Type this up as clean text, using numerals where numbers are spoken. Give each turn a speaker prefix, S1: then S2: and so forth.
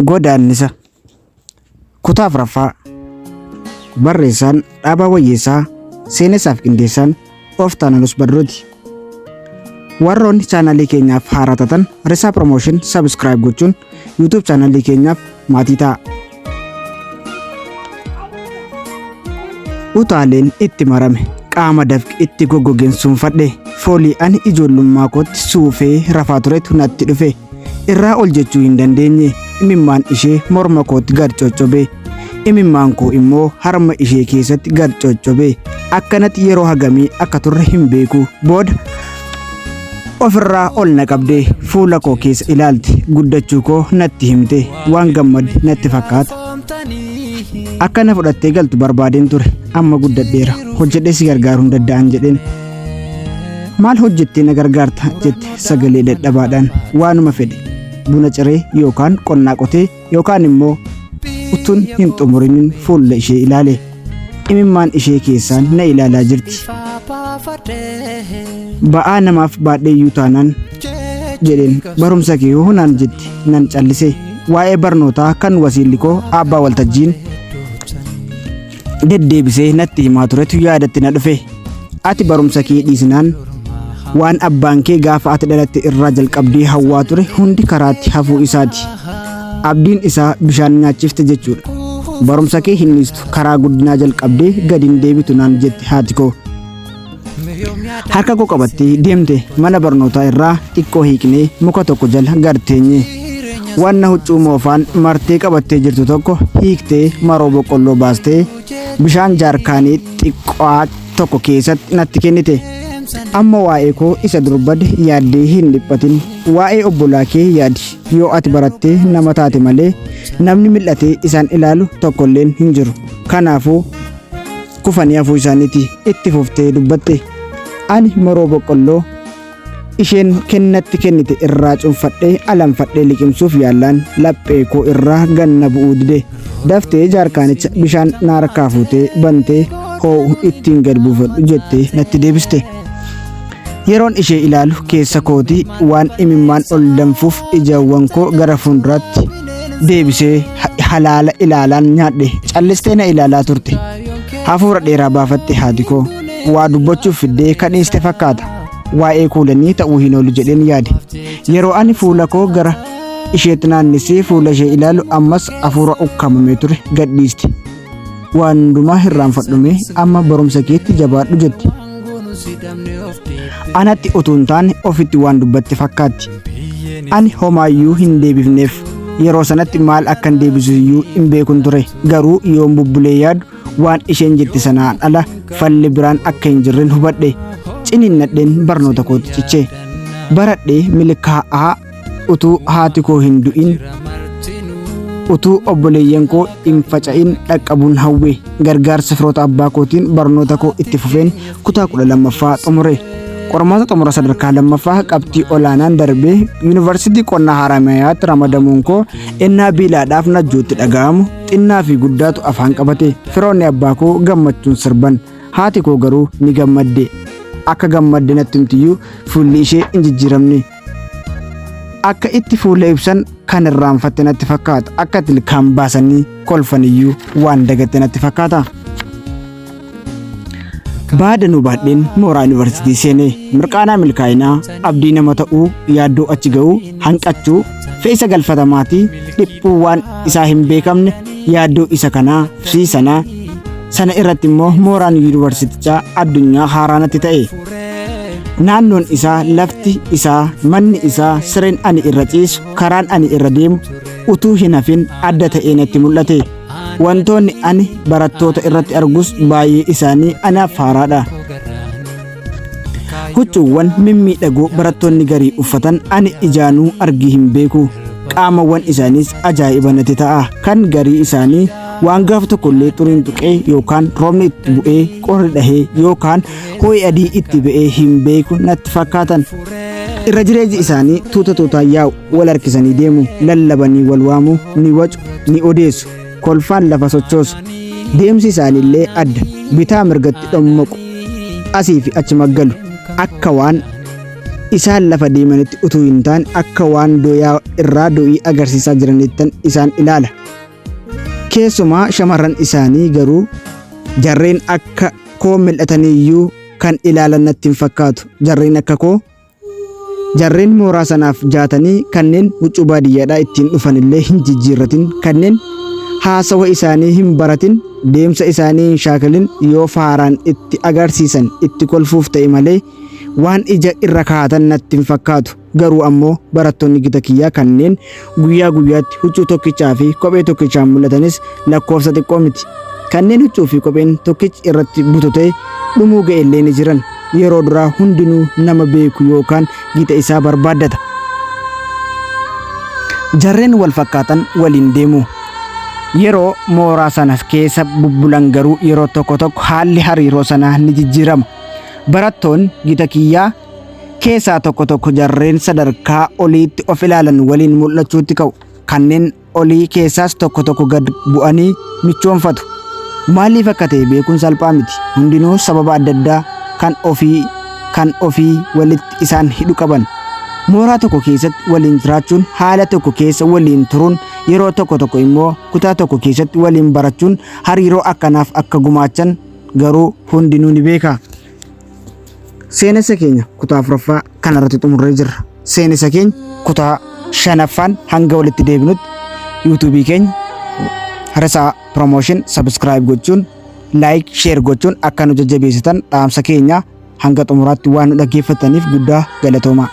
S1: Godaannisa kutaa afuraffaa barreessaan Dhaabaa Wayyeessaa seenessaaf qindeessaan Ooftaanalus Badruuti. Warroonni chaanalii keenyaaf haaraa taatan Risaa Promotion subscribe gochuun YouTube chaanalii keenyaaf maatii ta'a. Utaaleen itti marame qaama dafqi itti goggogeen suunfadhe foolii ani ijoollummaa kootti suufee rafaa turetu natti dhufe irraa ol jechuu hin dandeenye. Imimmaan ishee morma kootti gad coccobee imimmaan koo immoo harma ishee keessatti gad coccobee akkanatti yeroo hagamii akka turre hin beeku. Booda ofirraa ol na qabdee fuula koo keessa ilaalti guddachuu koo natti himte waan gammadde natti fakkaata. Akka na fudhattee galtu barbaadeen ture amma guddadheera hojjedhee si gargaaruu hin danda'an jedheen. Maal hojjettee na gargaarta jette sagalee dadhabaadhaan. Waanuma fedhe buna ciree yookaan qonnaa qotee yookaan immoo utuun hin xumurimin fuula ishee ilaale. Imimmaan ishee keessaan na ilaalaa jirti. Ba'aa namaaf baadheeyyuu taanaan jedheen barumsa kee hunaan jetti nan callise. Waa'ee barnootaa kan wasiilli koo abbaa waltajjiin deddeebisee natti himaa turetu yaadatti na dhufe. Ati barumsa kee dhiisnaan waan abbaan kee gaafa ati dhalatte irraa jalqabdee hawwaa ture hundi karaatti hafuu isaati. Abdiin isaa bishaan nyaachifte jechuudha. Barumsa kee hin dhiistu karaa guddinaa jalqabdee gadi hin deebitu naan jette haati koo. Harka koo qabattee deemte mana barnootaa irraa xiqqoo hiiknee muka tokko jala gad teenye. Wanna huccuu moofaan martee qabattee jirtu tokko hiiktee maroo boqqolloo baastee bishaan jaarkaanii xiqqoo tokko keessatti natti kennite. Amma waa'ee koo isa durbade yaaddee hin dhiphatin. Waa'ee obbolaa kee yaadi. Yoo ati barattee nama taate malee namni mil'atee isaan ilaalu tokkolleen hin jiru. Kanaafuu kufanii hafuu isaaniiti itti fuftee dubbatte. Ani maroo boqqolloo isheen kennatti kennite irraa cuunfadhee alanfadhee liqimsuuf yaallaan laphee koo irraa ganna bu'uu dide. Daftee jaarkaanicha bishaan na harkaa fuutee bantee hoo'u ittiin gad buufadhu jettee natti deebiste. Yeroon ishee ilaalu keessa kootii waan imimmaan ol danfuuf ijawwan koo gara fuulduraatti deebisee halaala ilaalaan nyaadhe. Callistee na ilaalaa turte. Hafuura dheeraa baafatte haati koo. Waa dubbachuuf fiddee kan dhiiste fakkaata. Waa'ee kuulanii ta'uu hin oolu jedheen yaade. Yeroo ani fuula koo gara isheetti naannisee fuula ishee ilaalu ammas hafuura ukkamamee ture gad dhiiste. Waan hundumaa irraanfadhume amma barumsa keetti jabaadhu jette. Anatti utuu hin taane ofitti waan dubbatte fakkaatti. Ani homaayyuu hin deebifneef. Yeroo sanatti maal akkan deebisuyyuu hin beekun ture. Garuu yoon bubbulee yaadu waan isheen jette sanaan ala falli biraan akka hin jirren hubadhe. Ciniinnadheen barnoota kootti cichee. Baradhee milkaa'aa utuu haati koo hin du'in utuu obboleeyyan koo hin faca'in dhaqqabuun hawwe. Gargaarsa firoota abbaa kootiin barnoota koo itti fufeen kutaa 12ffaa xumure. Qormaata xumura sadarkaa 2ffaa qabxii olaanaan darbee yuunivarsiitii qonnaa Haramayaatti ramadamuun koo ennaa biilaadhaaf najjootti dhaga'amu xinnaa fi guddaatu afaan qabate. Firoonni abbaa koo gammachuun sirban. Haati koo garuu ni gammadde. Akka gammadde natti himtiyyuu fuulli ishee hin jijjiiramne. Akka itti fuula ibsan kan irraanfatte natti fakkaata. Akka ilkaan baasanii kolfaniyyuu waan dagatte natti fakkaata. Baadanuu baadheen mooraa yuunivarsiitii seenee mirqaanaa milkaa'inaa abdii nama ta'uu yaaddoo achi ga'uu hanqachuu fe'isa galfatamaatii dhiphuu waan isaa hin beekamne yaaddoo isa kanaa fi sana irratti immoo mooraan yuunivarsiitichaa addunyaa haaraa natti ta'e. Naannoon isaa lafti isaa manni isaa sireen ani irra ciisu karaan ani irra deemu utuu hin hafin adda ta'ee natti mul'ate. Wantoonni ani barattoota irratti argus baay'ee isaanii anaaf haaraadha. Huccuuwwan mimmiidhagoo barattoonni garii uffatan ani ijaanuu argii hin beeku. Qaamawwan isaaniis ajaa'iba natti ta'a. Kan garii isaanii waan gaafa tokkollee xuriin tuqee yookaan roobni itti bu'ee qorri dhahee yookaan ho'i adii itti ba'ee hin beeku natti fakkaatan. Irra jireessi isaanii tuuta tuutaan yaa'u wal harkisanii deemu lallabanii wal waamu ni wacu ni odeessu. Kolfaan lafa sochoosu. Deemsi isaaniillee adda bitaa mirgatti dhommaqu asii fi achi maggalu akka waan isaan lafa deemanitti utuu hin taane akka waan dooyaa irraa do'ii agarsiisaa jiranittan isaan ilaala. Keessumaa shamarran isaanii garuu jarreen akka koo mil'ataniiyyuu kan ilaalan natti hin fakkaatu. Jarreen akka koo jarreen mooraa sanaaf jaatanii kanneen huccuu baadiyyaadhaa ittiin dhufan illee hin jijjiirratin, kanneen haasawa isaanii hin baratin, deemsa isaanii hin shaakalin, yoo faaraan itti agarsiisan itti kolfuuf ta'e malee waan ija irra kaatan natti hin fakkaatu. Garuu ammoo barattoonni gita kiyyaa kanneen guyyaa guyyaatti huccuu tokkichaa fi kophee tokkichaan mul'atanis lakkoofsa xiqqoo miti. Kanneen huccuu fi kopheen tokkichi irratti bututee dhumuu ga'e illee ni jiran. Yeroo duraa hundinuu nama beeku yookaan gita isaa barbaaddata. Jarreen wal fakkaatan waliin deemu. Yeroo mooraa sana keessa bubbulan garuu yeroo tokko tokko haalli hariiroo sanaa ni jijjiirama. Barattoonni gita kiyyaa keessaa tokko tokko jarreen sadarkaa oliitti of ilaalan waliin mul'achuutti ka'u. Kanneen olii keessaas tokko tokko gad bu'anii michoonfatu. Maaliif akka ta'e beekuun salphaa miti. Hundinuu sababa adda addaa kan ofii walitti isaan hidhu qaban. Mooraa tokko keessatti waliin jiraachuun, haala tokko keessa waliin turuun, yeroo tokko tokko immoo kutaa tokko keessatti waliin barachuun hariiroo akkanaaf akka gumaachan garuu hundinuu ni beeka. Seenessa keenya kutaa 4ffaa kanarratti xumurree jirra. Seenessa keenya kutaa 5ffaan hanga walitti deebinutti yuutuubii keenya Harasaa Promotion subscribe gochuun, like, share gochuun akka nu jajjabeessitan dhaamsa keenya hanga xumuraatti waan nu dhaggeeffataniif guddaa galatoomaa.